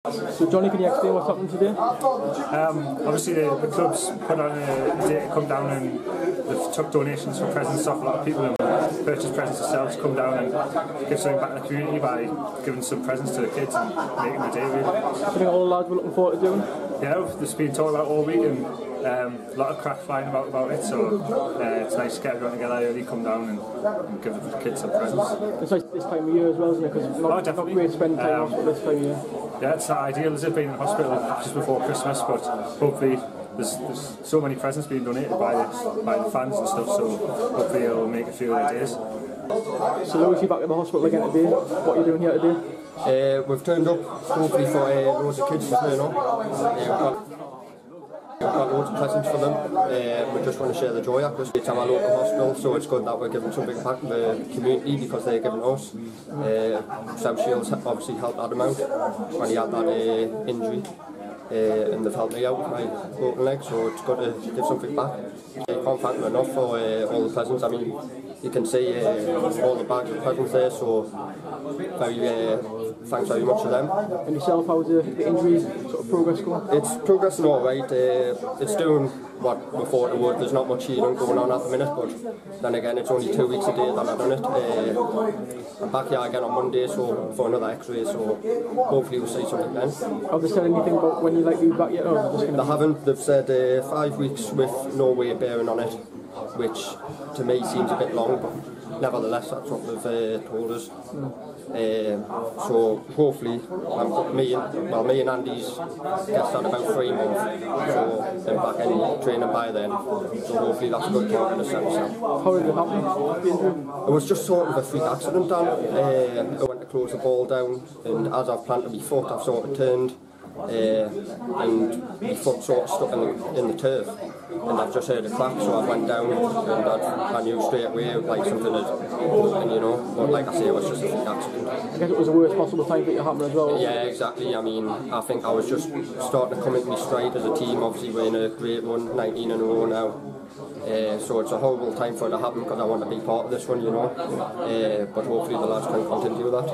So Johnny, can you explain what's happened today? Obviously the club's put on a day to come down and they've took donations for presents off a lot of people and purchased presents themselves, come down and give something back to the community by giving some presents to the kids and making the day really. I think all the lads were looking forward to doing. Yeah, there's been talked about all week and a lot of crap flying about it, so it's nice to get everyone together early, come down and give the kids some presents. It's like this time of year as well, isn't it? Because it's not great to spend time off at this time of year. Yeah, it's not ideal, is it, being in hospital just before Christmas, but hopefully there's so many presents being donated by the fans and stuff, so hopefully it'll make a few of their days. So Lewis, you're back at the hospital again today. What are you doing here today? We've turned up hopefully for loads of kids to turn up. We've got loads of presents for them. We just want to share the joy at it's our local hospital, so it's good that we're giving something back to the community because they're giving us. South Shields obviously helped Adam out when he had that injury. And they've helped me out with my broken leg, so it's good to give something back. I can't thank them enough for all the presents. I mean, you can see all the bags of presents there, so thanks very much to them. And yourself, how's the injury sort of progress going? It's progressing all right. It's doing what we thought it would. There's not much healing going on at the minute, but then again, it's only 2 weeks a day that I've done it. I'm back here again on Monday, so for another X-ray, so hopefully we'll see something then. Have they said anything about when you like to be back yet? Or they haven't. They've said 5 weeks with no weight bearing on it, which to me seems a bit long, but nevertheless that's what they've told us. So hopefully, me and Andy's gets on about 3 months, so I'm back in training by then. So hopefully that's a good point in the sense. How did it happen? It was just sort of a freak accident, Dan. I went to close the ball down, and as I've planted my foot, I've sort of turned. And my foot sort of stuck in the turf, and I've just heard a crack, so I went down and I knew straight away like something had happened, you know. But like I say, it was just a freak accident. I guess it was the worst possible time for it to happen as well. Yeah, exactly. I mean, I think I was just starting to come into my stride as a team. Obviously, we're in a great run, 19-0 now. So it's a horrible time for it to happen because I want to be part of this one, you know. But hopefully the lads can continue with that.